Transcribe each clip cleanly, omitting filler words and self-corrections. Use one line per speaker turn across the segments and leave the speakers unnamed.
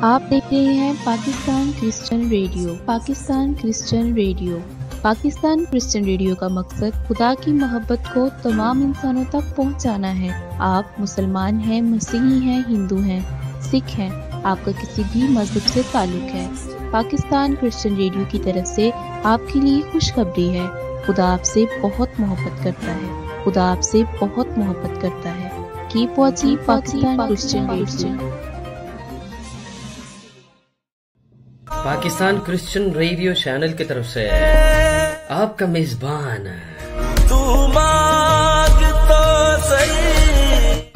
आप देख रहे हैं Pakistan Christian radio. Pakistan Christian radio. Pakistan Christian radio का मकसद खुदा की मोहब्बत को तमाम इंसानों तक पहुंचाना है। आप मुसलमान हैं, मसीही हैं, हिंदू हैं, सिख हैं, आपका किसी भी मजहब से ताल्लुक है, पाकिस्तान क्रिश्चियन रेडियो की तरफ से आपके लिए खुशखबरी है। खुदा आपसे बहुत मोहब्बत करता है। खुदा आपसे बहुत मोहब्बत करता है। Keep watching Pakistan Christian radio.
Pakistan Christian radio channel की तरफ से आपका मेजबान
तू मांग तो सही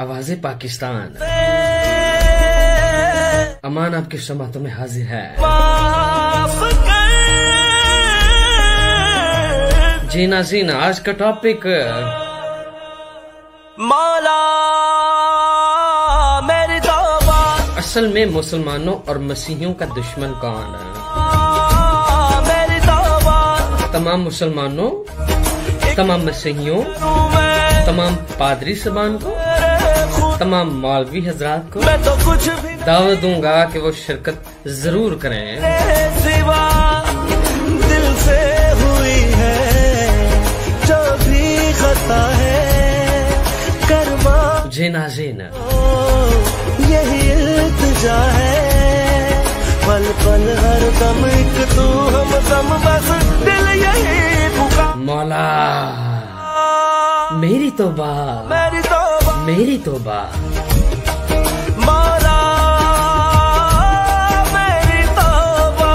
आवाज़े पाकिस्तान अमान आपके समातों में हाजिर है।
माफ कर
जी नाज़रीन, आज का टॉपिक
मौला मेरी तौबा।
असल में मुसलमानों और मसीहियों का दुश्मन कौन है?
मेरी तौबा
तमाम मुसलमानों, तमाम मसीहियों, तमाम पादरी सबान को, तमाम मौलवी हजरात को
मैं तो कुछ भी
दावत दूंगा कि वो शिरकत जरूर करें।
सिवा दिल से हुई है जो भी खता है कर्मा।
जी नाज़रीन,
यही इल्तिजा है पल पल हर दम एक तू हम दम बस दिल यही पुकार।
मौला मेरी तौबा,
मेरी तौबा
मेरी तौबा।
मौला मेरी तौबा।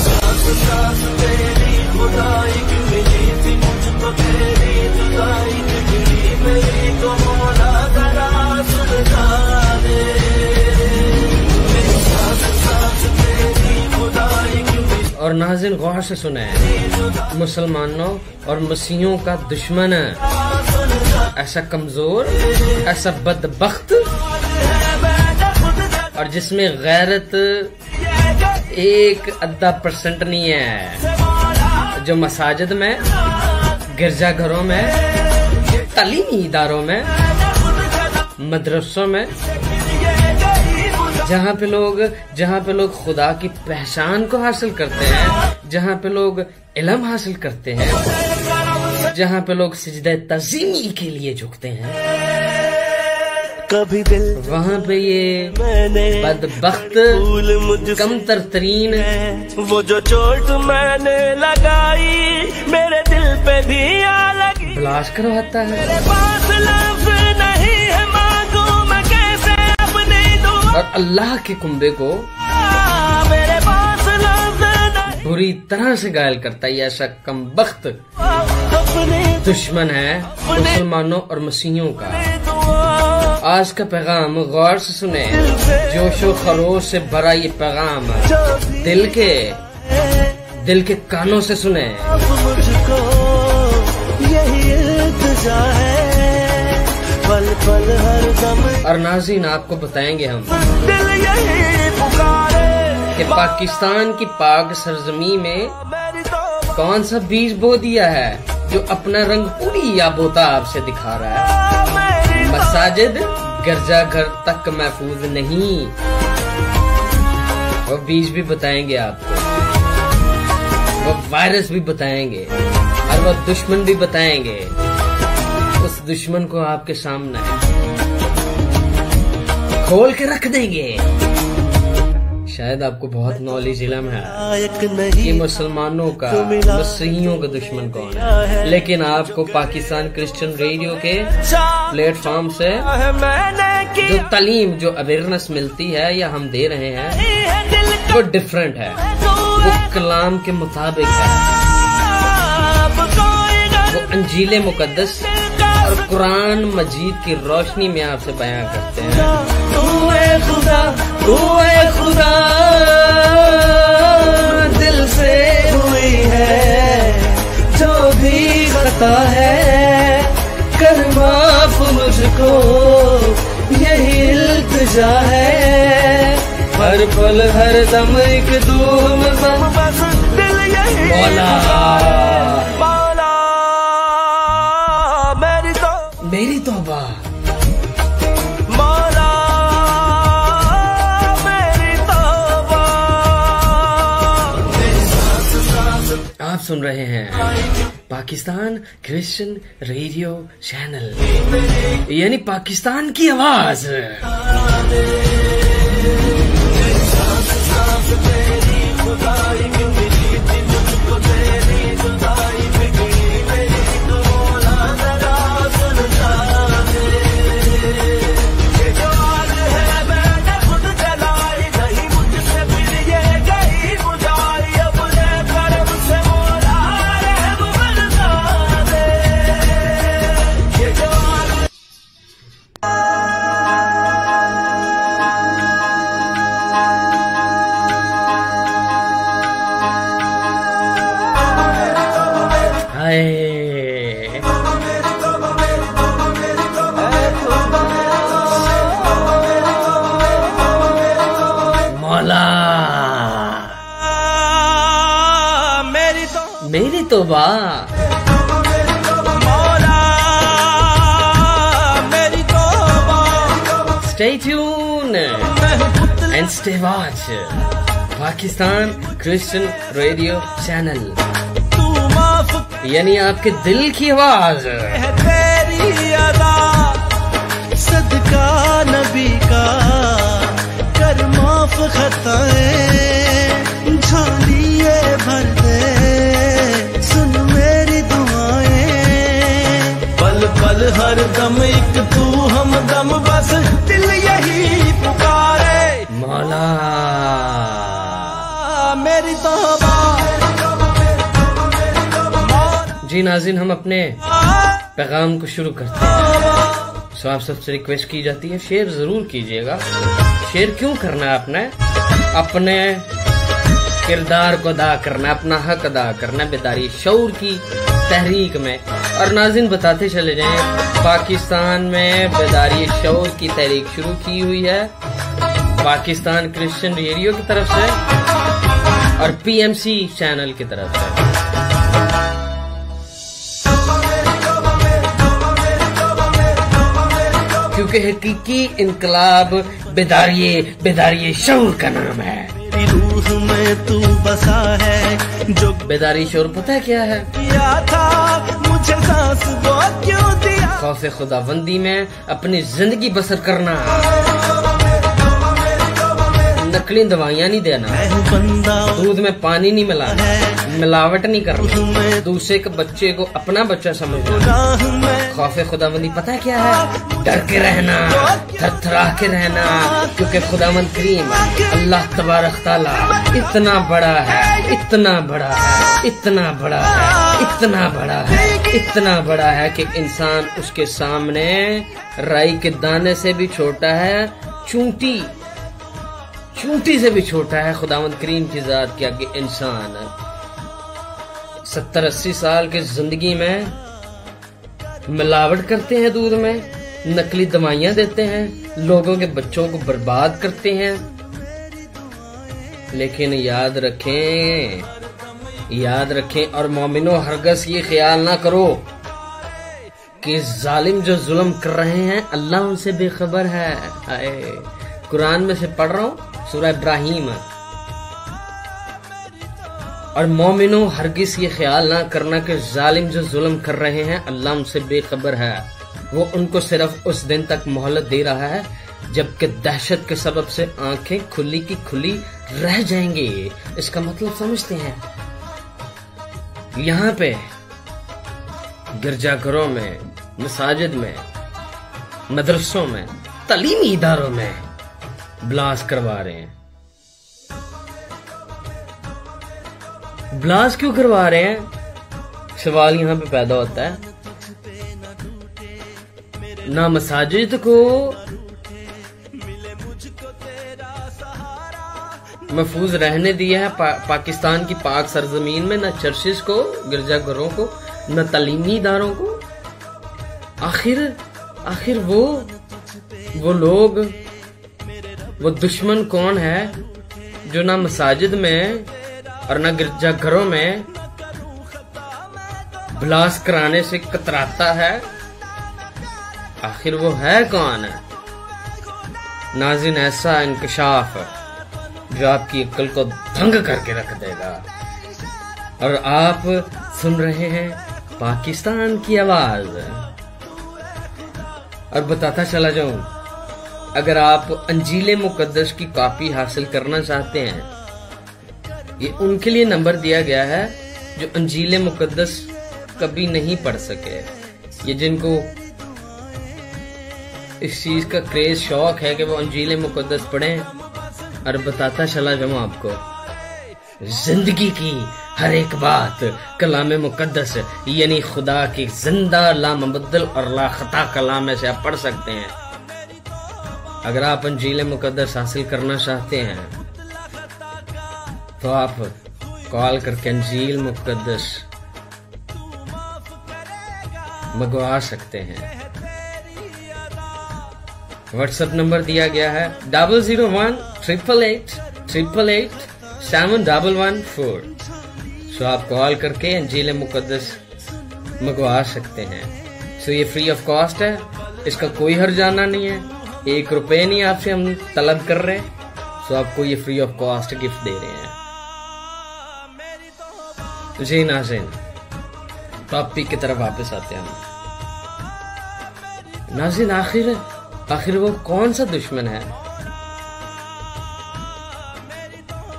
सांस सांस तेरी खुदाई की मिली थी मुझको तेरी जुदाई की मिली मेरी तो मौला जरा सुलझा दे। मेरी सांस सांस तेरी खुदाई की मिली।
और नाज़रीन गौर से सुने, मुसलमानों और मसीहियों का दुश्मन ऐसा कमजोर, ऐसा बदबख्त और जिसमें गैरत 1% नहीं है, जो मसाजिद में, गिरजाघरों में, तालीमी इदारों में, मदरसों में, जहाँ पे लोग खुदा की पहचान को हासिल करते हैं, जहाँ पे लोग इल्म हासिल करते हैं, जहाँ पे लोग सिजदे तज़ीमी के लिए झुकते हैं,
कभी दिल
वहाँ पे ये बदबख्त कमतर तरीन
वो जो चोट मैंने लगाई मेरे दिल पे भी आ लगी।
ब्लाश करवाता है
मेरे पास लफ्ज़ नहीं है मांगू मैं कैसे अपनी दुआ।
और अल्लाह के कुंबे को
मेरे पास लफ्ज़ नहीं
बुरी तरह से घायल करता है। ऐसा कमबख्त
अपनी
दुश्मन है मुसलमानों और मसीहियों का। आज का पैगाम गौर से सुने, जोशो खरोश से भरा ये पैगाम दिल के कानों से सुने।
मुझको यही इल्तिजा है पल पल हर दम।
और नाज़रीन आपको बताएंगे हम
दिल यही पुकारे
कि पाकिस्तान की पाक सरजमी में
मेरी तौबा।
कौन सा बीज बो दिया है जो अपना रंग पूरी याबोता आपसे दिखा रहा है। मसाजिद, गिरजाघर तक महफूज नहीं। वो बीज भी बताएंगे आपको, वो वायरस भी बताएंगे और वो दुश्मन भी बताएंगे। उस दुश्मन को आपके सामने खोल के रख देंगे। शायद आपको बहुत नॉलेज इल्म है कि मुसलमानों का, मसीहियों का दुश्मन कौन है, लेकिन आपको पाकिस्तान क्रिश्चियन रेडियो के प्लेटफॉर्म से जो तालीम, जो अवेयरनेस मिलती है या हम दे रहे हैं, वो डिफरेंट है, वो कलाम के मुताबिक है, वो अंजील मुकद्दस और कुरान मजीद की रोशनी में आपसे बयां करते हैं।
तू है खुदा दिल से हुई है जो भी खता है कर माफ मुझको यही इल्तिजा है हर पल हर दम एक दूम बस दिल यही।
मौला
मेरी तौबा।
मौला सुन रहे हैं पाकिस्तान क्रिश्चियन रेडियो चैनल, यानी पाकिस्तान की आवाज। मौला मेरी तौबा, मौला मेरी तौबा। Stay tuned and stay watch Pakistan Christian radio channel, यानी आपके दिल की आवाज। तेरी अदा सदका नबी का कर माफ खताएं, झोलिए भर दे सुन मेरी दुआएं। पल पल हर दम एक तू हमदम, बस दिल यही पुकारे मौला मेरी तौबा। जी नाज़रीन, हम अपने पैगाम को शुरू करते हैं। सो आप सबसे रिक्वेस्ट की जाती है, शेयर जरूर कीजिएगा। शेयर क्यों करना है? अपने किरदार को अदा करना, अपना हक अदा करना बेदारी शऊर की तहरीक में। और नाज़रीन बताते चले जाएं, पाकिस्तान में बेदारी शऊर की तहरीक शुरू की हुई है पाकिस्तान क्रिश्चियन रेडियो की तरफ से और PMC चैनल की तरफ से। क्योंकि हकीकी इनकलाब बेदारी शऊर का नाम है। रूह में तू बसा है जो बेदारी शऊर पता है क्या है? था मुझे सांस वो क्यों दिया? खौफ खुदाबंदी में अपनी जिंदगी बसर करना, नकली दवाइयाँ नहीं देना, दूध में पानी नहीं मिलाना, मिलावट नहीं करना, दूसरे के बच्चे को अपना बच्चा समझना। खौफ खुदाबंदी पता है क्या है? डर के रहना, थरथरा के रहना, क्योंकि खुदावंद करीम अल्लाह तबारक तआला इतना बड़ा है, इतना बड़ा है, इतना बड़ा है, इतना बड़ा है, इतना बड़ा है कि इंसान उसके सामने राई के दाने से भी छोटा है, चूंटी से भी छोटा है। खुदावंद करीम की जात के आगे इंसान 70-80 साल की जिंदगी में मिलावट करते हैं, दूध में नकली दवाइयां देते हैं, लोगों के बच्चों को बर्बाद करते हैं। लेकिन याद रखें और मोमिनो हरगज ये ख्याल ना करो कि जालिम जो जुल्म कर रहे हैं अल्लाह उनसे बेखबर है। कुरान में से पढ़ रहा हूँ, सूरह इब्राहिम। और मोमिनो हरगिज ये ख्याल ना करना कि जालिम जो जुल्म कर रहे हैं अल्लाह उनसे बेखबर है। वो उनको सिर्फ उस दिन तक मोहलत दे रहा है जबकि दहशत के सबब से आंखें खुली की खुली रह जाएंगी। इसका मतलब समझते हैं? यहाँ पे गिरजाघरों में, मसाजिद में, मदरसों में, तालीमी इदारों में ब्लास्ट करवा रहे हैं। ब्लास्ट क्यों करवा रहे हैं? सवाल यहाँ पे पैदा होता है। ना मसाजिद को महफूज रहने दिया है पाकिस्तान की पाक सरजमीन में, न चर्चिस को, गिरजाघरों को, न तालीमी इदारों को। आखिर वो लोग, वो दुश्मन कौन है जो ना मसाजिद में और ना गिरजाघरों में ब्लास्ट कराने से कतराता है? आखिर वो है कौन? नाज़रीन, ऐसा इंकशाफ जो आपकी अक्ल को दंग करके रख देगा। और आप सुन रहे हैं पाकिस्तान की आवाज। और बताता चला जाऊं, अगर आप अंजील मुकद्दस की कॉपी हासिल करना चाहते हैं, ये उनके लिए नंबर दिया गया है जो अंजील मुकद्दस कभी नहीं पढ़ सके, ये जिनको इस चीज का क्रेज शौक है कि वो अंजील मुकद्दस पढ़ें। और बताता चला जाऊं आपको, जिंदगी की हर एक बात कलाम मुकद्दस यानी खुदा की जिंदा लामुबद्दल और लाखता कलाम में से आप पढ़ सकते हैं। अगर आप अंजील मुकद्दस हासिल करना चाहते हैं तो आप कॉल करके अंजील मुकद्दस मंगवा सकते हैं। व्हाट्सएप नंबर दिया गया है 0018888871114। सो आप कॉल करके अंजील मुकद्दस मंगवा सकते हैं। सो ये फ्री ऑफ कॉस्ट है, इसका कोई हर्जाना नहीं है, 1 रुपए नहीं आपसे हम तलब कर रहे। सो आपको ये फ्री ऑफ कॉस्ट गिफ्ट दे रहे हैं। जी नाज़रीन, टॉपिक की तरफ वापस आते हैं हम। नाज़रीन, आखिर वो कौन सा दुश्मन है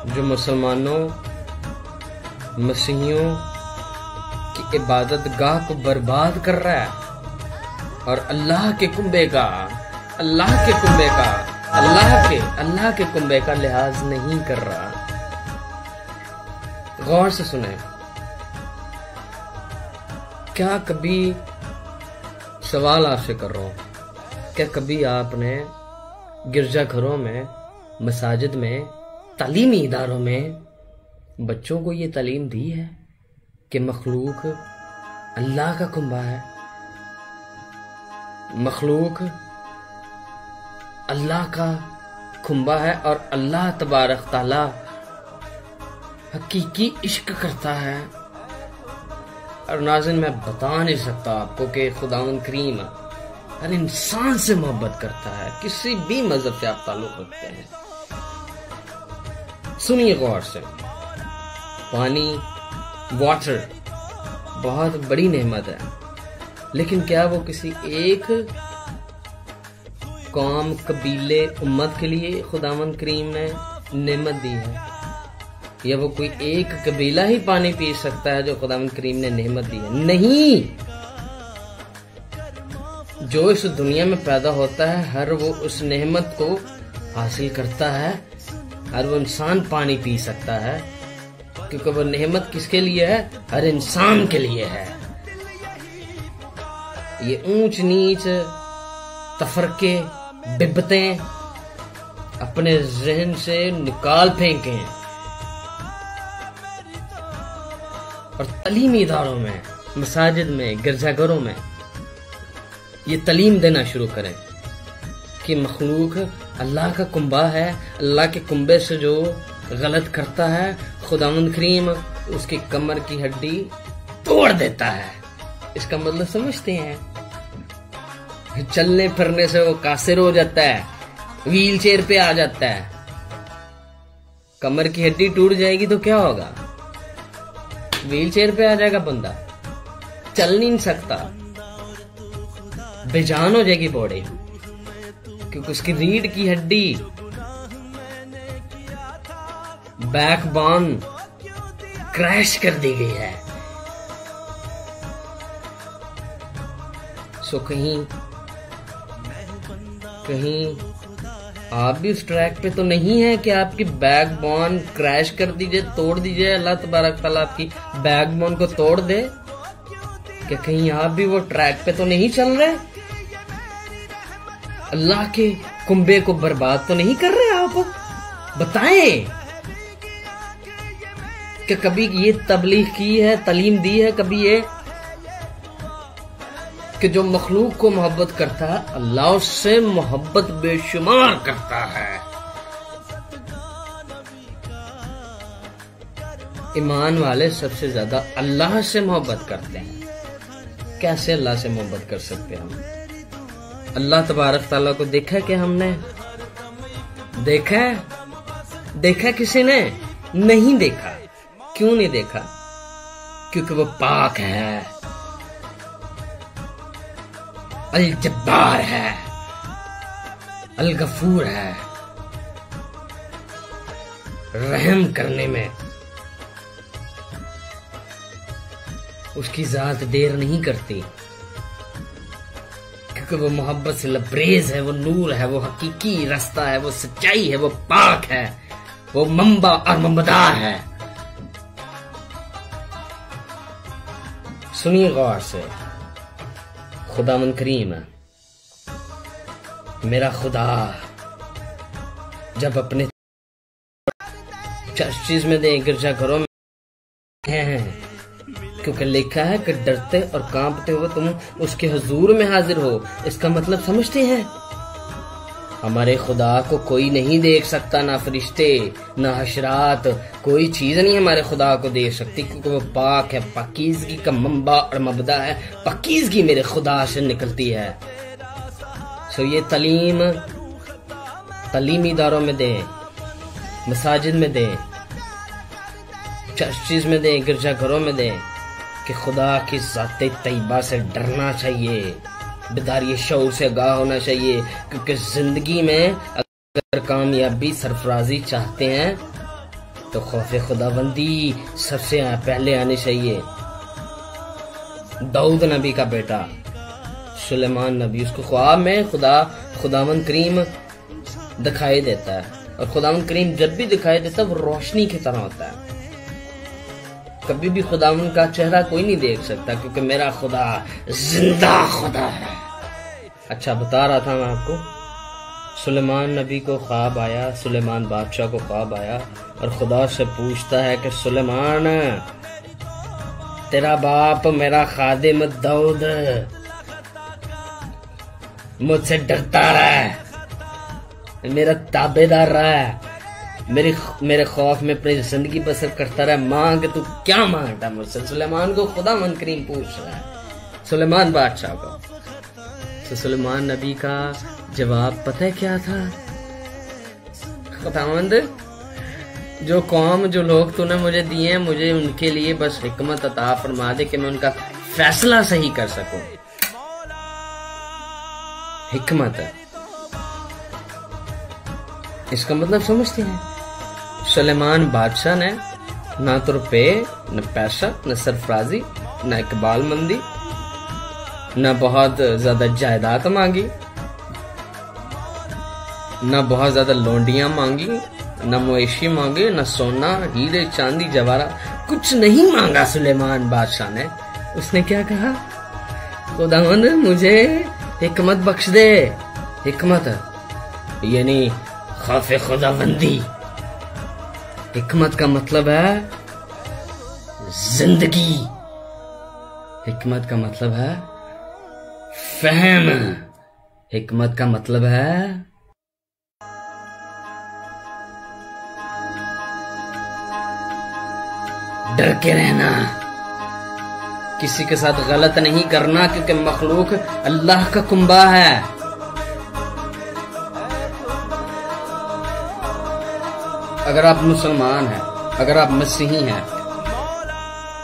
जो मुसलमानों मसीहियों की इबादत गाह को बर्बाद कर रहा है और अल्लाह के कुंबे का लिहाज नहीं कर रहा। गौर से सुने, क्या कभी, सवाल आपसे कर रहा हूं, क्या कभी आपने गिरजाघरों में, मसाजिद में, तालीमी इदारों में बच्चों को ये तालीम दी है कि मखलूक अल्लाह का कुंबा है, मखलूक अल्लाह का कुंबा है और अल्लाह तबारक ताला हकीकी इश्क करता है। और नाज़रीन, मैं बता नहीं सकता आपको कि खुदावंद करीम हर इंसान से मोहब्बत करता है, किसी भी मजहब से आप ताल्लुक रखते हैं। सुनिए गौर से, पानी, वाटर बहुत बड़ी नेमत है, लेकिन क्या वो किसी एक कौम, कबीले, उम्मत के लिए खुदावंद करीम ने नेमत दी है? या वो कोई एक कबीला ही पानी पी सकता है जो खुदावंद करीम ने नेमत दी है? नहीं, जो इस दुनिया में पैदा होता है हर वो उस नेमत को हासिल करता है, हर वो इंसान पानी पी सकता है, क्योंकि वो नेमत किसके लिए है? हर इंसान के लिए है। ये ऊंच नीच, तफरके, बिबतें अपने जहन से निकाल फेंकें और तालीमी इदारों में, मसाजिद में, गिरजाघरों में ये तालीम देना शुरू करें कि मखलूक अल्लाह का कुंबा है। अल्लाह के कुंबे से जो गलत करता है, खुदावंद करीम उसकी कमर की हड्डी तोड़ देता है। इसका मतलब समझते हैं? चलने फिरने से वो कासिर हो जाता है, व्हील चेयर पे आ जाता है। कमर की हड्डी टूट जाएगी तो क्या होगा? व्हील चेयर पे आ जाएगा बंदा, चल नहीं सकता, बेजान हो जाएगी बॉडी, क्योंकि उसकी रीढ़ की हड्डी, बैकबोन क्रैश कर दी गई है। सो कहीं आप भी उस ट्रैक पे तो नहीं है कि आपकी बैकबोन क्रैश कर दीजिए, तोड़ दीजिए, अल्लाह तबारक ताला आपकी बैकबोन को तोड़ दे? क्या कहीं आप भी वो ट्रैक पे तो नहीं चल रहे? अल्लाह के कुंबे को बर्बाद तो नहीं कर रहे आप? बताएं, क्या कभी ये तबलीग की है, तालीम दी है कभी ये कि जो मखलूक को मोहब्बत करता है अल्लाह उससे मोहब्बत बेशुमार करता है? ईमान वाले सबसे ज्यादा अल्लाह से मोहब्बत करते हैं। कैसे अल्लाह से मोहब्बत कर सकते हैं हम? अल्लाह तबारक ताला को देखा क्या हमने? देखा किसी ने? नहीं देखा। क्यों नहीं देखा? क्योंकि वो पाक है, अल जब्बार है, अल गफूर है, रहम करने में उसकी जात देर नहीं करती, क्योंकि वो मोहब्बत से लबरेज है, वो नूर है, वो हकीकी रास्ता है, वो सच्चाई है, वो पाक है, वो मंबा और मंबदार है। सुनिए गौर से, खुदावंद करीम मेरा खुदा जब अपने चर्चिज में दे, गिरजाघरों में हैं, क्योंकि लिखा है कि डरते और कांपते हुए तुम उसके हुजूर में हाजिर हो। इसका मतलब समझते हैं? हमारे खुदा को कोई नहीं देख सकता, ना फरिश्ते ना हशरात, कोई चीज नहीं हमारे खुदा को देख सकती, क्योंकि वो पाक है, पाकीज़गी का मंबा और मबदा है, पाकीज़गी मेरे खुदा से निकलती है। सो ये तालीमी इदारों में दे, मसाजिद में दे, चर्चिज में दे, गिरजाघरों में दे, कि खुदा की ज़ाते तैयबा से डरना चाहिए, बेदारी शऊर से आगाह होना चाहिए, क्योंकि जिंदगी में अगर कामयाबी सरफराजी चाहते हैं तो खौफ खुदाबंदी सबसे पहले आनी चाहिए। दाऊद नबी का बेटा सुलेमान नबी, उसको ख्वाब में खुदावंद करीम दिखाई देता है, और खुदावंद करीम जब भी दिखाई देता है वो रोशनी की तरह होता है। कभी भी खुदावंद का चेहरा कोई नहीं देख सकता, क्योंकि मेरा खुदा जिंदा खुदा है। अच्छा, बता रहा था मैं आपको, सुलेमान नबी को ख्वाब आया, सुलेमान बादशाह को ख्वाब आया, और खुदा से पूछता है कि सुलेमान, तेरा बाप मेरा खादिम दाऊद मुझसे डरता रहा है, मेरा ताबेदार रहा है, मेरे खौफ में अपनी जिंदगी बसर करता रहा, मांग तू क्या मांगता मुझसे? सुलेमान को खुदावंद करीम पूछ रहा है, सुलेमान बादशाह को। तो सुलेमान नबी का जवाब पता है क्या था? खुदावंद, जो कौम जो लोग तूने मुझे दिए हैं, मुझे उनके लिए बस हिकमत अता फरमा दे कि मैं उनका फैसला सही कर सकूं। हिकमत है, इसका मतलब समझते हैं? सुलेमान बादशाह ने ना तो रुपए, न पैसा, न सरफराजी, न इकबाल मंदी, न बहुत ज्यादा जायदाद मांगी, न बहुत ज्यादा लोंडियां मांगी, न मवेशी मांगे, न सोना हीरे चांदी जवाहरात, कुछ नहीं मांगा सुलेमान बादशाह ने। उसने क्या कहा? खुदावंद मुझे हिकमत बख्श दे। हिकमत यानी खौफ खुदाबंदी। हिकमत का मतलब है जिंदगी, हिकमत का मतलब है फहम, हिकमत का मतलब है डर के रहना, किसी के साथ गलत नहीं करना, क्योंकि मखलूक अल्लाह का कुंबा है। अगर आप मुसलमान हैं, अगर आप मसीही हैं,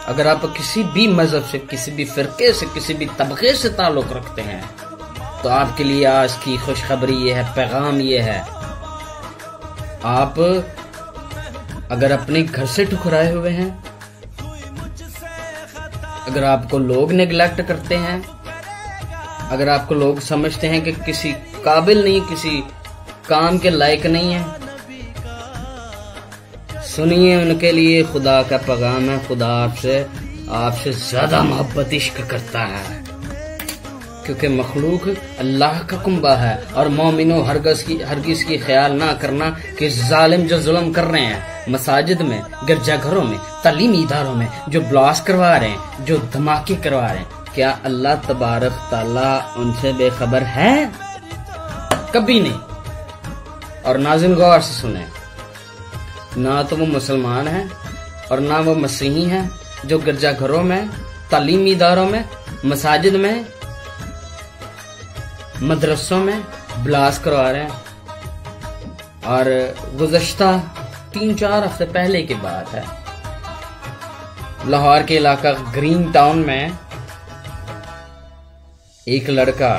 अगर आप किसी भी मजहब से, किसी भी फिरके से, किसी भी तबके से ताल्लुक रखते हैं, तो आपके लिए आज की खुशखबरी ये है, पैगाम ये है, आप अगर अपने घर से ठुकराए हुए हैं, अगर आपको लोग नेग्लेक्ट करते हैं, अगर आपको लोग समझते हैं कि किसी काबिल नहीं, किसी काम के लायक नहीं है, सुनिए, उनके लिए खुदा का पैगाम है। खुदा आपसे ज्यादा मोहब्बत इश्क करता है, क्योंकि मखलूक अल्लाह का कुंबा है। और मोमिनो हरगिज़ की ख्याल ना करना कि जालिम जो जुल्म कर रहे हैं मसाजिद में, गिरजाघरों में, तालीमी इदारों में, जो ब्लास्ट करवा रहे हैं, जो धमाके करवा रहे हैं, क्या अल्लाह तबारक ताला उनसे बेखबर है? कभी नहीं। और नाज़िम गौर से सुने, ना तो वो मुसलमान है और ना वो मसीही है जो गिरजाघरों में, तालीमी इदारों में, मसाजिद में, मदरसों में ब्लास्ट करवा रहे हैं। और गुज़श्ता 3-4 हफ्ते पहले की बात है, लाहौर के इलाका ग्रीन टाउन में एक लड़का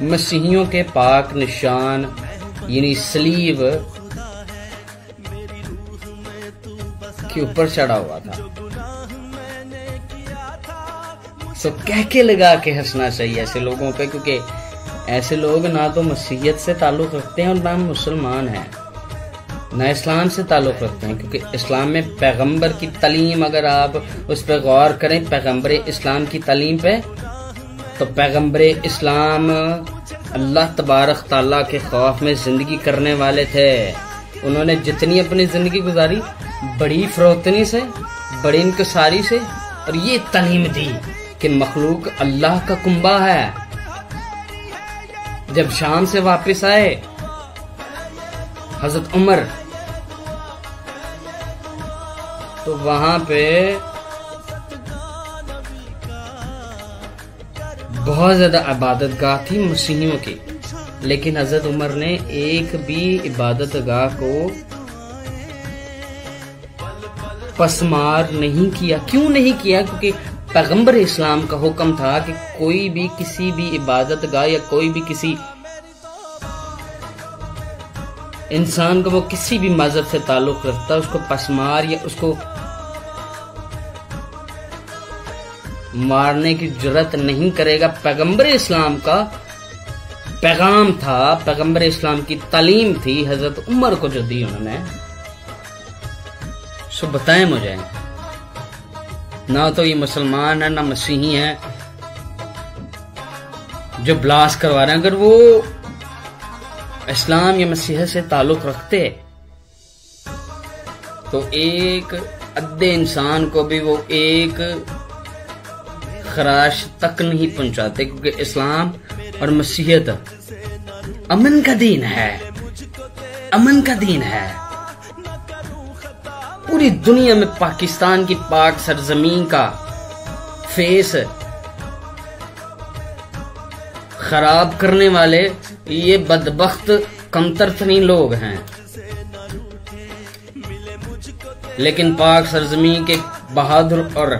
मसीहियों के पाक निशान यानी सलीब के ऊपर चढ़ा हुआ था। तो कह के लगा के हंसना चाहिए ऐसे लोगों पे, क्योंकि ऐसे लोग ना तो मसीहियत से ताल्लुक रखते हैं और ना मुसलमान हैं, ना इस्लाम से ताल्लुक रखते हैं। क्योंकि इस्लाम में पैगंबर की तालीम अगर आप उस पर गौर करें, पैगंबर इस्लाम की तालीम पे, तो पैगंबर इस्लाम अल्लाह तबारक ताला के खौफ में जिंदगी करने वाले थे। उन्होंने जितनी अपनी जिंदगी गुजारी बड़ी फरोतनी से, बड़ी इंकसारी से, और ये तालीम दी कि मखलूक अल्लाह का कुंबा है। जब शाम से वापस आए हजरत उमर, तो वहां पे बहुत ज्यादा इबादत गाह थी मसीहियों की, लेकिन हजरत उमर ने एक भी इबादत गाह को पसमार नहीं किया। क्यों नहीं किया? क्योंकि पैगंबर इस्लाम का हुक्म था कि कोई भी किसी भी इबादत गाह या कोई भी किसी इंसान को, वो किसी भी मजहब से ताल्लुक रखता, उसको पसमार या उसको मारने की जुर्रत नहीं करेगा। पैगंबर इस्लाम का पैगाम था, पैगंबर इस्लाम की तालीम थी हजरत उमर को जो दी उन्होंने। सो बताएं मुझे, ना तो ये मुसलमान है ना मसीही है जो ब्लास्ट करवा रहे हैं। अगर वो इस्लाम या मसीह से ताल्लुक रखते तो एक अद्दे इंसान को भी वो एक खराश तक नहीं पहुंचाते, क्योंकि इस्लाम और मसीहत अमन का दीन है, अमन का दीन है। पूरी दुनिया में पाकिस्तान की पाक सरजमीन का फेस खराब करने वाले ये बदबख्त कमतरतरीन लोग हैं, लेकिन पाक सरजमीन के बहादुर और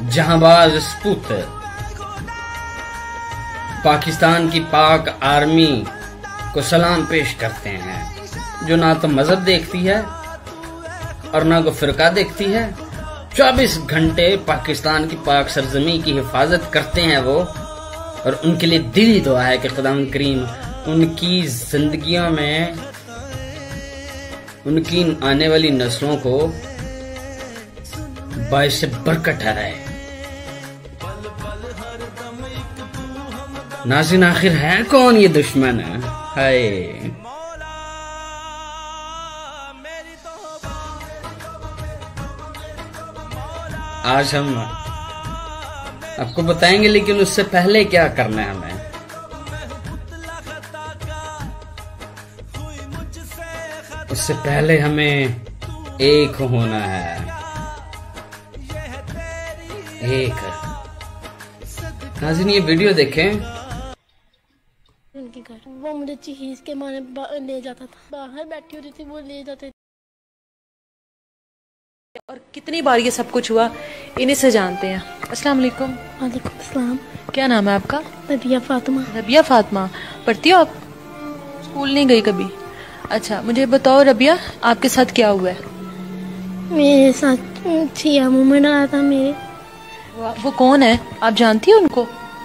जहांबाज सपूत पाकिस्तान की पाक आर्मी को सलाम पेश करते हैं, जो ना तो मजहब देखती है और ना को फिरका देखती है। 24 घंटे पाकिस्तान की पाक सरजमी की हिफाजत करते हैं वो, और उनके लिए दिली दुआ है कि खुदावंद करीम उनकी जिंदगियों में उनकी आने वाली नस्लों को बाइस से बरकत ठहराए। नाज़रीन, आखिर है कौन ये दुश्मन? है आज हम आपको बताएंगे, लेकिन उससे पहले क्या करना है हमें? उससे पहले हमें एक होना है, एक। नाज़रीन, ये वीडियो देखें।
उनके घर वो मुझे चीज के मारे ले जाता था, बाहर बैठी होती थी वो ले जाते थे।
और कितनी बार ये सब कुछ हुआ इन्हीं से जानते हैं। अस्सलाम वालेकुम।
वालेकुम अस्सलाम।
क्या नाम है आपका?
रबिया फातिमा।
रबिया फातिमा। पढ़ती हो आप? स्कूल नहीं गई कभी? अच्छा, मुझे बताओ रबिया, आपके साथ क्या हुआ है?
मेरे साथ छिया मुंह में डाला था मेरे।
वो कौन है? आप जानती हो उनको?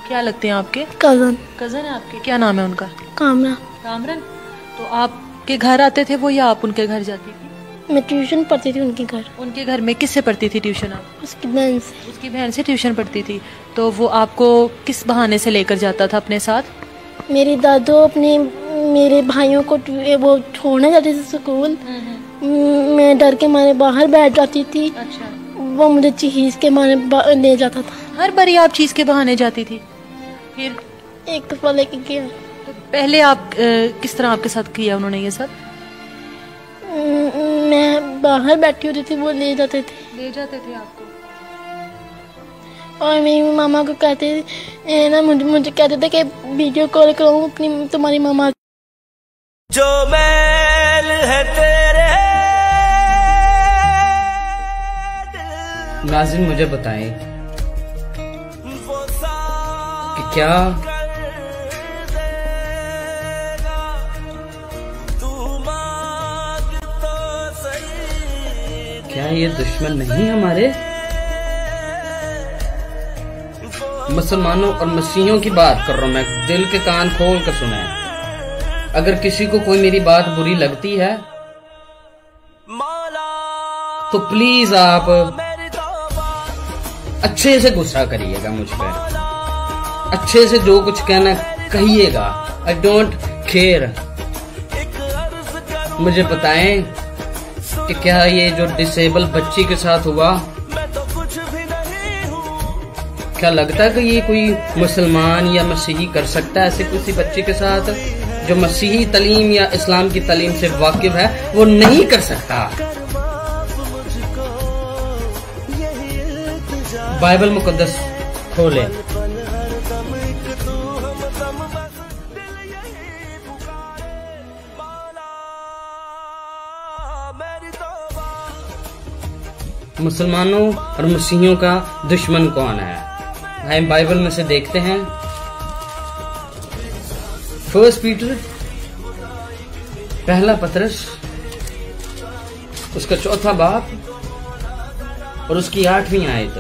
क्या लगते हैं आपके?
कजन।
कजन है आपके? क्या नाम है उनका?
कामरा।
कामरन। तो आपके घर आते थे वो या आप उनके घर जाती थी?
मैं ट्यूशन पढ़ती थी उनके घर।
उनके घर में किससे पढ़ती थी ट्यूशन आप?
उसकी बहन से।
उसकी बहन से ट्यूशन पढ़ती थी। तो वो आपको किस बहाने से लेकर जाता था अपने साथ?
मेरी दादू अपने मेरे भाइयों को वो छोड़ने जाती थी स्कूल। मैं डर के मारे बाहर बैठ जाती थी।
अच्छा।
वो मुझे चीज के मारे ले जाता था।
हर बारी आप चीज के बहाने जाती थी? फिर
एक दफा लेके गया।
तो पहले आप किस तरह आपके साथ किया उन्होंने ये सब?
मैं बाहर बैठी होती थी वो ले जाते थे
आपको?
और मेरी मामा को कहते ना मुझे कहते थे कि वीडियो कॉल करूँ अपनी तुम्हारी मामा
नाज़रीन मुझे बताएं कि क्या ये दुश्मन नहीं हमारे? मुसलमानों और मसीहियों की बात कर रहा हूं मैं, दिल के कान खोल कर सुने। अगर किसी को कोई मेरी बात बुरी लगती है तो प्लीज आप अच्छे से गुस्सा करिएगा मुझ पे, अच्छे से जो कुछ कहना कहिएगा। I don't care. मुझे बताएं कि क्या ये जो डिसेबल बच्ची के साथ हुआ, क्या लगता है कि ये कोई मुसलमान या मसीही कर सकता है ऐसे किसी बच्चे के साथ? जो मसीही तालीम या इस्लाम की तालीम से वाकिफ है वो नहीं कर सकता। बाइबल मुकद्दस खोले, मुसलमानों और मसीहियों का दुश्मन कौन है? हम बाइबल में से देखते हैं। 1 पीटर पहला पत्रस उसका 4था बाब और उसकी 8वीं आयत।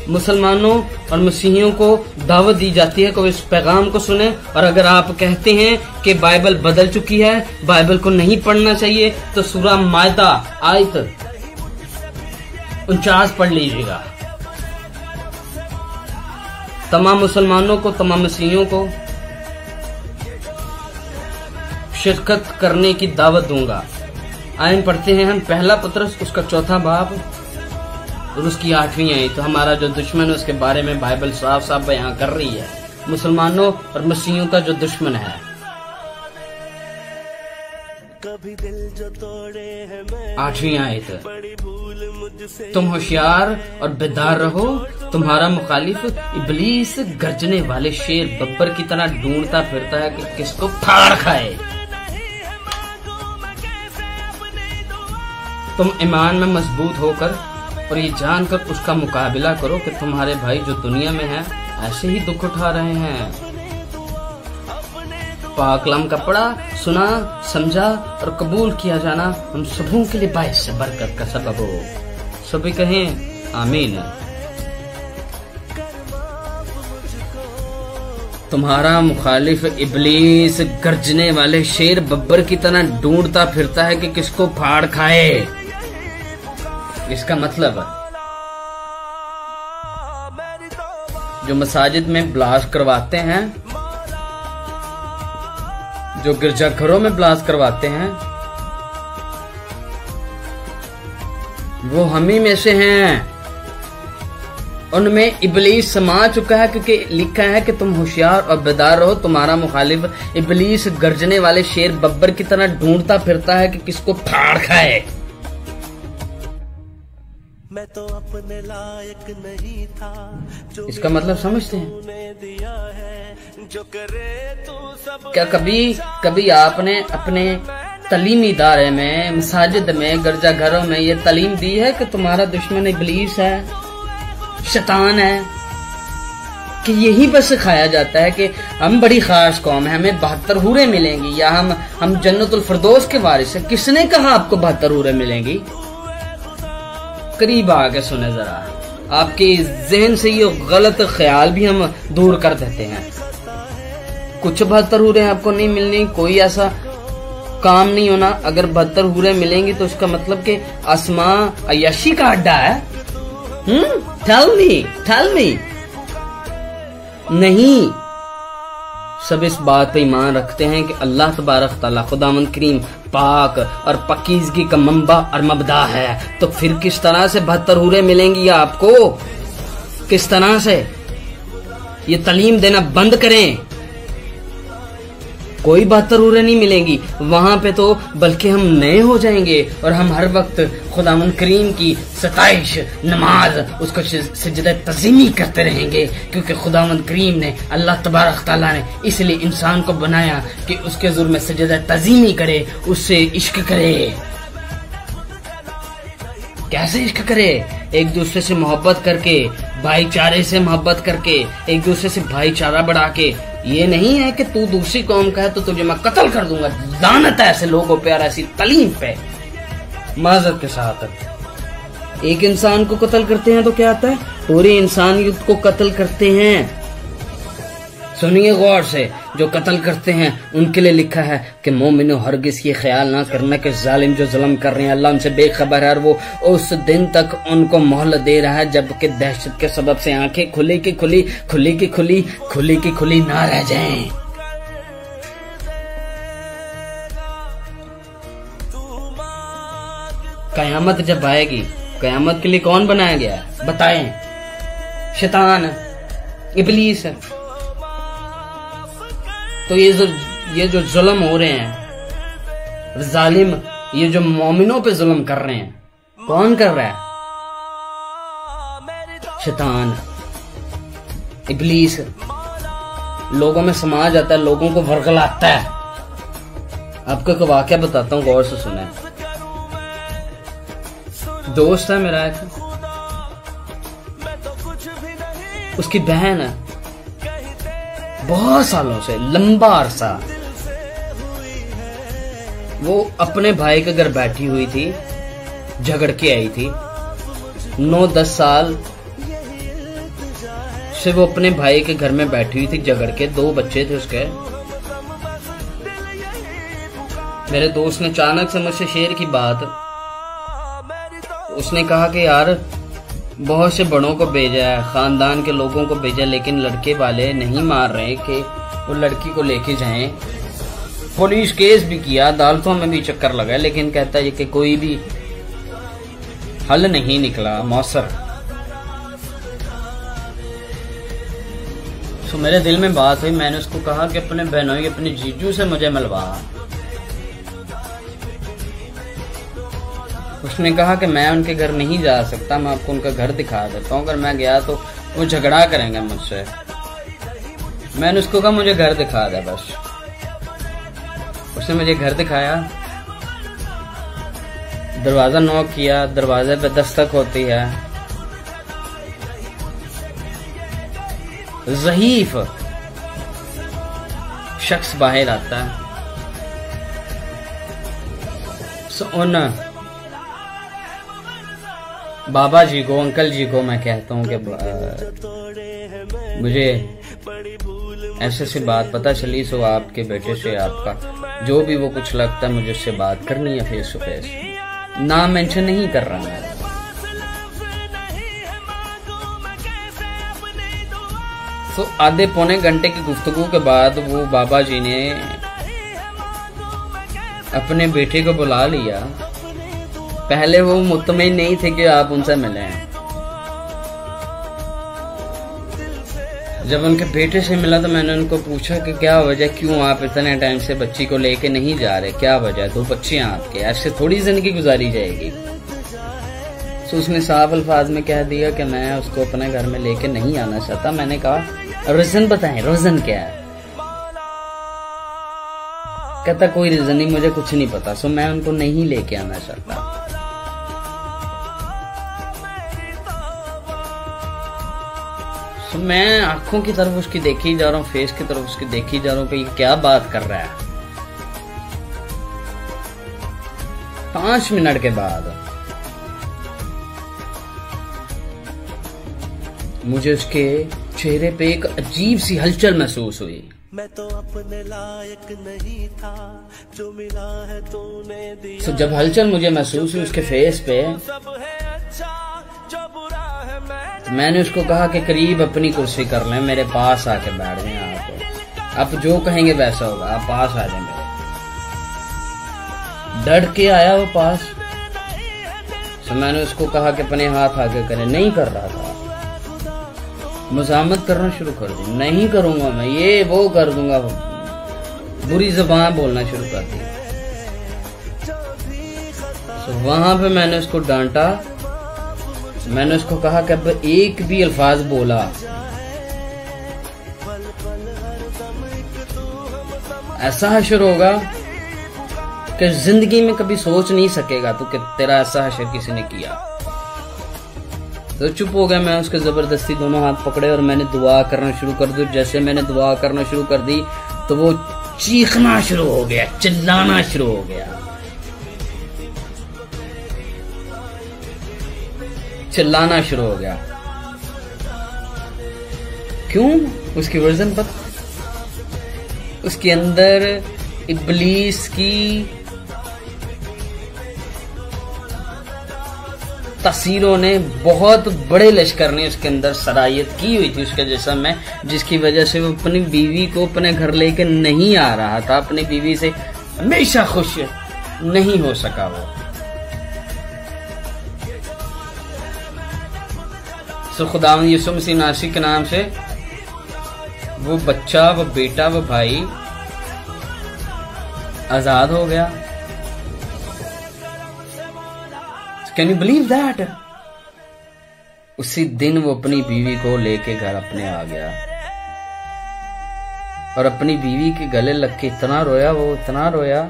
मुसलमानों और मसीहियों को दावत दी जाती है कि वो इस पैगाम को सुने, और अगर आप कहते हैं कि बाइबल बदल चुकी है, बाइबल को नहीं पढ़ना चाहिए, तो सूरह मायदा आयत 49 पढ़ लीजिएगा। तमाम मुसलमानों को, तमाम मसीहियों को शिरकत करने की दावत दूंगा। आयन पढ़ते हैं हम पहला पत्रस उसका 4था बाब और उसकी 8वीं आयत। तो हमारा जो दुश्मन है उसके बारे में बाइबल साफ साफ बयां कर रही है, मुसलमानों और मसीहियों का जो दुश्मन है। 8वीं आयत, तुम होशियार और बेदार रहो, तुम्हारा मुखालिफ इब्लीस गर्जने वाले शेर बब्बर की तरह ढूंढता फिरता है कि किसको फाड़ खाए। तुम ईमान में मजबूत होकर और ये जानकर उसका मुकाबला करो कि तुम्हारे भाई जो दुनिया में हैं ऐसे ही दुख उठा रहे हैं। पाक कलाम का पढ़ा, सुना, समझा और कबूल किया जाना हम सबों के लिए बाइस से बरकत का सबब हो। सभी कहें आमीन। तुम्हारा मुखालिफ इब्लीस गर्जने वाले शेर बब्बर की तरह ढूंढता फिरता है कि किसको फाड़ खाए। इसका मतलब जो मसाजिद में ब्लास्ट करवाते हैं, जो गिरजाघरों में ब्लास्ट करवाते हैं, वो हम ही में से हैं। उनमें इब्लीस समा चुका है, क्योंकि लिखा है कि तुम होशियार और बेदार रहो, तुम्हारा मुखालिफ इब्लीस गर्जने वाले शेर बब्बर की तरह ढूंढता फिरता है कि किसको फाड़ खाए। मैं तो अपने लायक नहीं था, इसका मतलब समझते हैं? क्या कभी आपने अपने तालीमी इदारे में, मसाजिद में, गिरजाघरों में ये तालीम दी है कि तुम्हारा दुश्मन इब्लीस है, शैतान है? कि यही बस सिखाया जाता है कि हम बड़ी खास कौम है, हमें 72 हूरें मिलेंगी, या हम जन्नतुल फिरदौस के वारिस है। किसने कहा आपको 72 हूरें मिलेंगी? करीब आके सुने जरा, आपके जहन से ये गलत ख्याल भी हम दूर कर देते हैं। कुछ 72 हूरें आपको नहीं मिलनी, कोई ऐसा काम नहीं होना। अगर 72 हूरें मिलेंगी तो उसका मतलब कि आसमां अय्याशी का अड्डा है। टेल मी नहीं। सब इस बात पे ईमान रखते हैं कि अल्लाह तबारक तआला खुदावंद करीम पाक और पकीज़गी का मंबा और मबदा है। तो फिर किस तरह से 72 हूरें मिलेंगी आपको? किस तरह से? ये तालीम देना बंद करें। कोई बात जरूर नहीं मिलेगी वहां पे तो, बल्कि हम नए हो जाएंगे और हम हर वक्त खुदावंद करीम की सताइश, नमाज, उसको सजदा तज़ीमी करते रहेंगे, क्योंकि खुदावंद करीम ने, अल्लाह तबारक तआला ने इसलिए इंसान को बनाया कि उसके हुज़ूर में सजदा तज़ीमी करे, उससे इश्क करे। कैसे इश्क करे? एक दूसरे से मोहब्बत करके, भाईचारे से मोहब्बत करके, एक दूसरे से भाईचारा बढ़ा के। ये नहीं है कि तू दूसरी कौम का है तो तुझे मैं कत्ल कर दूंगा। लानत है ऐसे लोगों पे और ऐसी तलीम पे। माजरत के साथ एक इंसान को कत्ल करते हैं तो क्या आता है? पूरी इंसानियत को कत्ल करते हैं। सुनिए गौर से, जो कत्ल करते हैं उनके लिए लिखा है कि मोमिनो हरगिज ये ख्याल ना करना कि जालिम जो जुल्म कर रहे हैं अल्लाह उनसे बेखबर है और वो उस दिन तक उनको मोहलत दे रहा है जबकि दहशत के सबब से आंखें खुली की खुली, खुली की खुली, खुली की खुली ना रह जाएं। कयामत जब आएगी, कयामत के लिए कौन बनाया गया है बताएं? शैतान, इब्लीस। तो ये जो जुल्म हो रहे हैं, जालिम, ये जो मोमिनों पे जुल्म कर रहे हैं, कौन कर रहा है? शैतान, इब्लीस। लोगों में समा जाता है, लोगों को वर्गलाता है। आपको एक वाकया बताता हूँ, गौर से सुने। दोस्त है मेरा एक, उसकी बहन है, बहुत सालों से, लंबा अरसा वो अपने भाई के घर बैठी हुई थी, झगड़ के आई थी। 9-10 साल से वो अपने भाई के घर में बैठी हुई थी झगड़ के। 2 बच्चे थे उसके। मेरे दोस्त ने अचानक से मुझसे शेयर की बात, उसने कहा कि यार बहुत से बड़ों को भेजा है, खानदान के लोगों को भेजा, लेकिन लड़के वाले नहीं मार रहे कि वो लड़की को लेके जाएं। पुलिस केस भी किया, अदालतों में भी चक्कर लगा, लेकिन कहता है कि कोई भी हल नहीं निकला मौसर। तो मेरे दिल में बात हुई, मैंने उसको कहा कि अपने बहनों, अपने जीजू से मुझे मिलवा। उसने कहा कि मैं उनके घर नहीं जा सकता, मैं आपको उनका घर दिखा देता हूँ, अगर मैं गया तो वो झगड़ा करेंगे मुझसे। मैंने उसको कहा मुझे घर दिखा दे बस। उसने मुझे घर दिखाया, दरवाजा नॉक किया, दरवाजे पे दस्तक होती है। ज़हीफ शख्स बाहर आता है। उन बाबा जी को, अंकल जी को मैं कहता हूँ कि मुझे ऐसे से बात पता चली, सो आपके बेटे से आपका जो भी वो कुछ लगता है मुझे उससे बात करनी है फेस टू फेस। नाम मेंशन नहीं कर रहा मैं। तो आधे पौने घंटे की गुफ्तगू के बाद वो बाबा जी ने अपने बेटे को बुला लिया। पहले वो मुतमईन नहीं थे कि आप उनसे मिले। जब उनके बेटे से मिला तो मैंने उनको पूछा कि क्या वजह, क्यों आप इतने टाइम से बच्ची को लेके नहीं जा रहे, क्या वजह? 2 बच्चे हैं आपके, ऐसे थोड़ी जिंदगी गुजारी जाएगी। तो उसने साफ अल्फाज में कह दिया कि मैं उसको अपने घर में लेके नहीं आना चाहता। मैंने कहा रीजन बताएं, रीजन क्या है? कहता कोई रीजन नहीं, मुझे कुछ नहीं पता, सो मैं उनको नहीं लेके आना चाहता। तो मैं आंखों की तरफ उसकी देखी जा रहा हूँ, फेस की तरफ उसकी देखी जा रहा हूँ कि ये क्या बात कर रहा है। 5 मिनट के बाद मुझे उसके चेहरे पे एक अजीब सी हलचल महसूस हुई। मैं तो अपने लायक नहीं था, जो मिला है तूने दिया। तो जब हलचल मुझे महसूस हुई उसके फेस पे, मैंने उसको कहा कि करीब अपनी कुर्सी कर लें, मेरे पास आके बैठ जाएं। आप जो कहेंगे वैसा होगा, आप पास आ जाए मेरे। डट के आया वो पास। तो मैंने उसको कहा कि अपने हाथ आगे करें, नहीं कर रहा था। मज़ामत करना शुरू कर दी, नहीं करूंगा मैं, ये वो कर दूंगा। बुरी ज़बान बोलना शुरू कर दी। तो वहां पे मैंने उसको डांटा, मैंने उसको कहा कि अब एक भी अल्फाज बोला ऐसा हशर होगा कि जिंदगी में कभी सोच नहीं सकेगा तो कि तेरा ऐसा हशर किसी ने किया। तो चुप हो गया मैं, उसके जबरदस्ती दोनों हाथ पकड़े और मैंने दुआ करना शुरू कर दी। जैसे मैंने दुआ करना शुरू कर दी तो वो चीखना शुरू हो गया, चिल्लाना शुरू हो गया, चिल्लाना शुरू हो गया। क्यों? उसकी वर्जन पता, उसके अंदर इब्लीस की तस्वीरों ने, बहुत बड़े लश्कर ने उसके अंदर सरायत की हुई थी उसके जिस्म में, जिसकी वजह से वो अपनी बीवी को अपने घर लेकर नहीं आ रहा था, अपनी बीवी से हमेशा खुश नहीं हो सका वो। सो खुदावंद यीशु मसीह नासिर के नाम से वो बच्चा, वो बेटा, वो भाई आजाद हो गया। Can you believe that? उसी दिन वो अपनी बीवी को लेके घर अपने आ गया और अपनी बीवी के गले लग के इतना रोया, वो इतना रोया,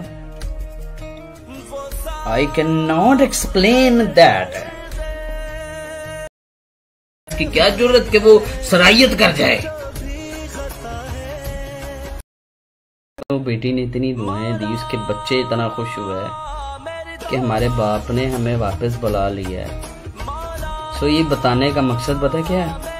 I can not explain that. कि क्या जरूरत कि वो सरायत कर जाए। तो बेटी ने इतनी दुआएं दी, उसके बच्चे इतना खुश हुए कि हमारे बाप ने हमें वापस बुला लिया है। सो ये बताने का मकसद पता क्या है?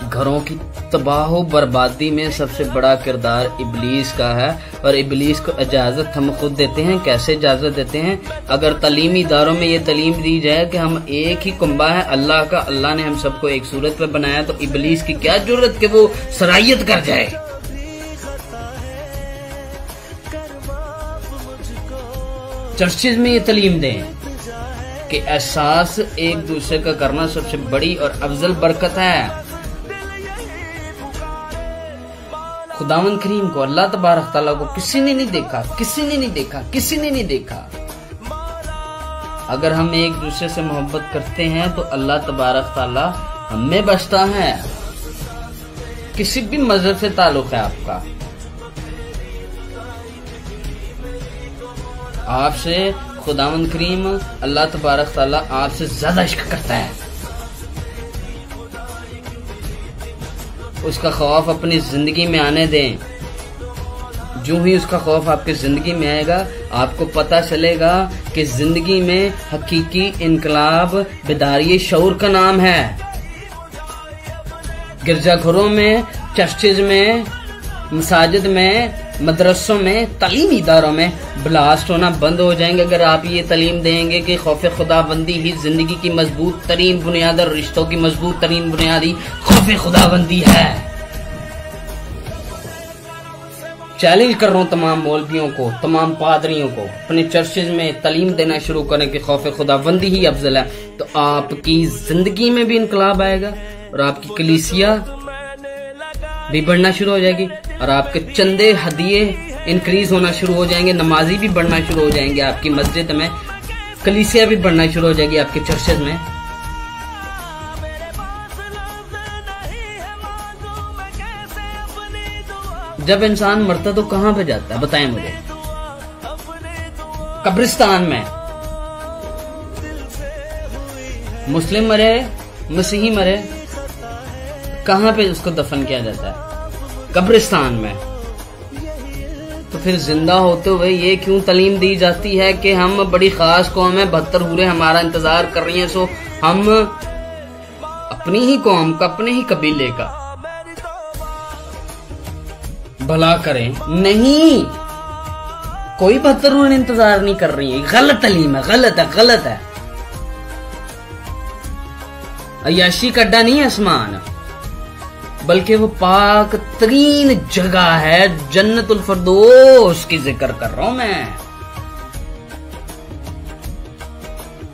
घरों की तबाह बर्बादी में सबसे बड़ा किरदार इब्लीस का है और इब्लीस को इजाजत हम खुद देते हैं। कैसे इजाजत देते हैं? अगर तालीमी इदारों में ये तालीम दी जाए कि हम एक ही कुंबा है अल्लाह का, अल्लाह ने हम सबको एक सूरत पे बनाया, तो इब्लीस की क्या जरूरत कि वो सरायत कर जाए। चर्चेज में ये तालीम दें कि एहसास एक दूसरे का करना सबसे बड़ी और अफजल बरकत है। खुदावंद करीम को, अल्लाह तबारक तआला को किसी ने नहीं देखा, किसी ने नहीं देखा, किसी ने नहीं देखा। अगर हम एक दूसरे से मोहब्बत करते हैं तो अल्लाह तबारक तआला हमें बचता है। किसी भी मजहब से ताल्लुक है आपका, आपसे खुदावंद करीम अल्लाह तबारक तआला आपसे ज्यादा इश्क करता है। उसका खौफ अपनी जिंदगी में आने दें। जो ही उसका खौफ आपकी जिंदगी में आएगा, आपको पता चलेगा कि जिंदगी में हकीकी इनकलाब बेदारी शऊर का नाम है। गिरजाघरों में, चर्चेज में, मसाजिद में, मदरसों में, तालीमी इदारों में ब्लास्ट होना बंद हो जाएंगे अगर आप ये तालीम देंगे कि खौफ खुदाबंदी ही जिंदगी की मजबूत तरीन बुनियाद और रिश्तों की मजबूत तरीन बुनियादी खौफ खुदाबंदी है। चैलेंज कर रहा हूं तमाम मौलवियों को, तमाम पादरियों को, अपने चर्चेज में तालीम देना शुरू करें कि खौफ खुदाबंदी ही अफजल है, तो आपकी जिंदगी में भी इनकलाब आएगा और आपकी कलीसिया भी बढ़ना शुरू हो जाएगी और आपके चंदे हदिये इंक्रीज होना शुरू हो जाएंगे, नमाजी भी बढ़ना शुरू हो जाएंगे आपकी मस्जिद में, कलीसिया भी बढ़ना शुरू हो जाएगी आपके चर्चेज में। जब इंसान मरता तो कहां पे जाता है बताएं मुझे? कब्रिस्तान में। मुस्लिम मरे, मसीही मरे, कहां पे उसको दफन किया जाता है? कब्रिस्तान में। तो फिर जिंदा होते हुए ये क्यों तालीम दी जाती है कि हम बड़ी खास कौम है, 72 हूरें हमारा इंतजार कर रही हैं, सो हम अपनी ही कौम का, अपने ही कबीले का भला करें? नहीं, कोई 72 हूरें इंतजार नहीं कर रही है। गलत तालीम है, गलत है, गलत है। अय्याशी का अड्डा नहीं है आसमान, बल्कि वो पाक तरीन जगह है, जन्नतुल फरदौस की जिक्र कर रहा हूं मैं,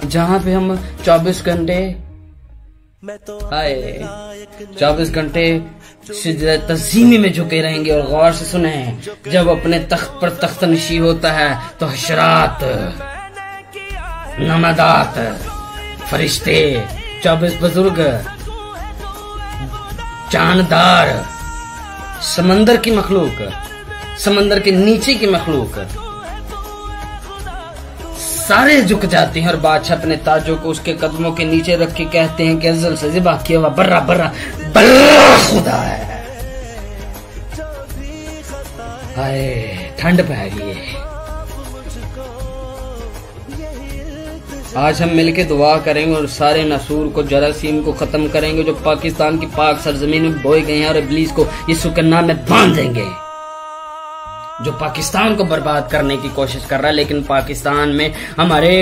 जहां पे हम 24 घंटे 24 घंटे तज़ीमी में झुके रहेंगे। और गौर से सुने, जब अपने तख्त पर तख्त नशी होता है तो हशरात, नमादात, फरिश्ते, 24 बुजुर्ग, जानदार, समंदर की मखलूक, समंदर के नीचे की मखलूक, सारे झुक जाते हैं और बादशाह अपने ताजों को उसके कदमों के नीचे रख के कहते हैं कि अज़ल से ज़िबा किया हुआ बर्रा बर्रा बल्ला खुदा है। हाय ठंड पै गई है। आज हम मिलके दुआ करेंगे और सारे नसूर को, जरासीम को खत्म करेंगे जो पाकिस्तान की पाक सरजमीन में बोए गए हैं, और इब्लीस को यीशु के नाम में बांध देंगे जो पाकिस्तान को बर्बाद करने की कोशिश कर रहा है। लेकिन पाकिस्तान में हमारे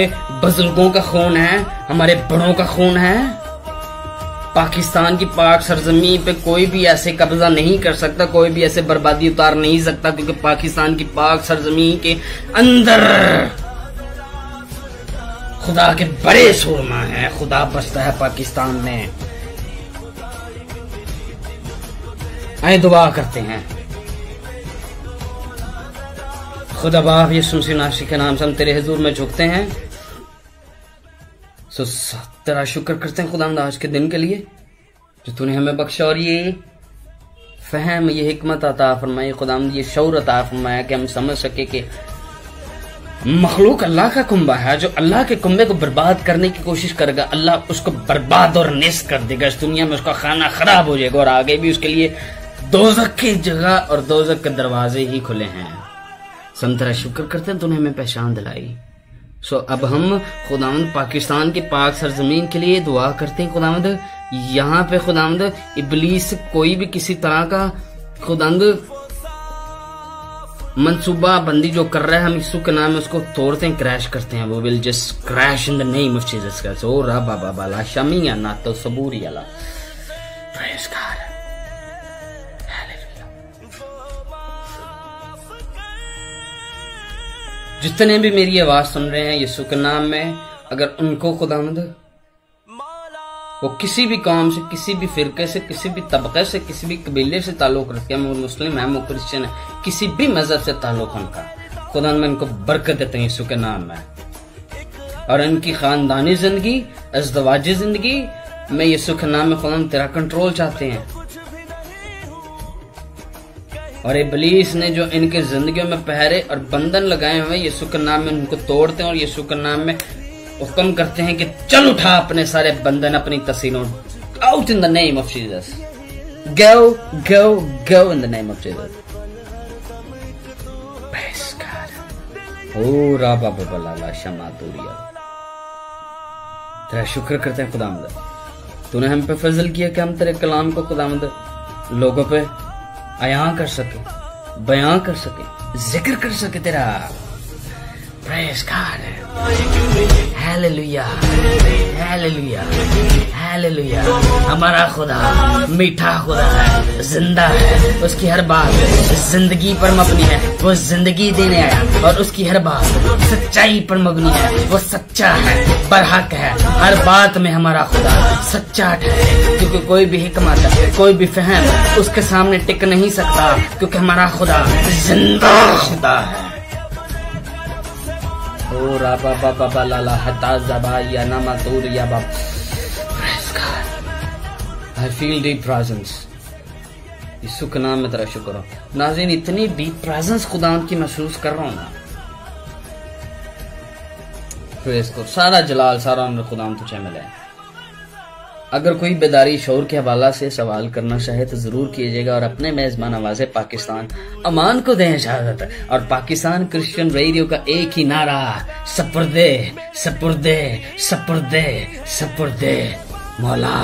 बुजुर्गों का खून है, हमारे बड़ों का खून है। पाकिस्तान की पाक सरजमीन पे कोई भी ऐसे कब्जा नहीं कर सकता, कोई भी ऐसे बर्बादी उतार नहीं सकता, क्योंकि पाकिस्तान की पाक सरजमीन के अंदर खुदा के बड़े सूरमा हैं। खुदा बसता है पाकिस्तान में। आए दुआ करते हैं। खुदा बाप यीशु मसीह नासरी के नाम से हम तेरे हुजूर में झुकते हैं। तेरा शुक्र करते हैं खुदा आज के दिन के लिए जो तूने हमें बख्शा, और ये फहम, ये हिकमत अता फरमाई खुदा, ये शऊर अता फरमाया कि हम समझ सके कि मखलूक अल्लाह का कुंबा है। जो अल्लाह के कुंबे को बर्बाद करने की कोशिश करेगा, अल्लाह उसको बर्बाद और नेस्त कर देगा। इस दुनिया में उसका खाना खराब हो जाएगा और आगे भी उसके लिए दोज़ख की जगह और दोज़ख के दरवाजे ही खुले हैं। हम तेरा शुक्र करते हैं तूने हमें पहचान दिलाई। अब हम खुदावंद पाकिस्तान की पाक सरजमीन के लिए दुआ करते हैं। खुदावंद यहाँ पे खुदावंद इब्लीस कोई भी किसी तरह का खुदावंद मंसूबा बंदी जो कर रहा है, हम यीशु के नाम में उसको तोड़ते हैं, क्रैश करते हैं। वो will just crash in the name of Jesus Christ. ओ रा बाबा बाला शमिया ना तो सबूरी अला। Praise God, hallelujah. जितने भी मेरी आवाज सुन रहे हैं यीशु के नाम में, अगर उनको खुदावंद वो किसी भी कौम से, किसी भी फिरके से, किसी भी तबके से, किसी भी कबीले से ताल्लुक रखते हैं, वो मुस्लिम है, वो क्रिश्चियन है, किसी भी मजहब से ताल्लुक उनका, खुदा मैं इनको बरकत देते हैं यीशु के नाम में। और इनकी खानदानी जिंदगी, अज़दवाजी जिंदगी में यीशु के नाम में खुदा तेरा कंट्रोल चाहते हैं। और इब्लीस ने जो इनके जिंदगियों में पहरे और बंधन लगाए हुए यीशु के नाम में उनको तोड़ते हैं और यीशु के नाम में हुक्म करते हैं कि चल उठा अपने सारे बंधन, अपनी तस्वीरों, out in the name of Jesus, go go go in the name of Jesus. Praise God. ओ रा बाबा बला शमा तोरिया। तेरा शुक्र करते हैं खुदावंद, तूने हम पे फजल किया कि हम तेरे कलाम को खुदावंद लोगों पे अयां कर सके, बयां कर सके, जिक्र कर सके तेरा। Praise God, hallelujah hallelujah hallelujah. हमारा खुदा मीठा खुदा है, जिंदा है, उसकी हर बात जिंदगी पर मबनी है, वो जिंदगी देने आया, और उसकी हर बात सच्चाई पर मबनी है, वो सच्चा है, बरहक है। हर बात में हमारा खुदा सच्चा है, क्योंकि कोई भी हिकमत, कोई भी फहम उसके सामने टिक नहीं सकता, क्योंकि हमारा खुदा जिंदा खुदा है। ओ राबा बाबा बाला हता ज़बा या नामा तोर या बाब। Praise God, I feel deep presence. यीशु के नाम में तेरा शुक्र हो। नाज़रीन, इतनी डीप प्रेजेंस खुदा की महसूस कर रहा हूँ ना। प्रेज को सारा जलाल, सारा उम्र खुदा तुझे मिले। अगर कोई बेदारी शौर के हवाला से सवाल करना चाहे तो जरूर कीजिएगा, और अपने मेजबान आवाज़े पाकिस्तान अमान को दें इजाजत। और पाकिस्तान क्रिश्चियन रेडियो का एक ही नारा, सपुर्दे सपुर्दे सपुर्दे सपुर्दे मौला।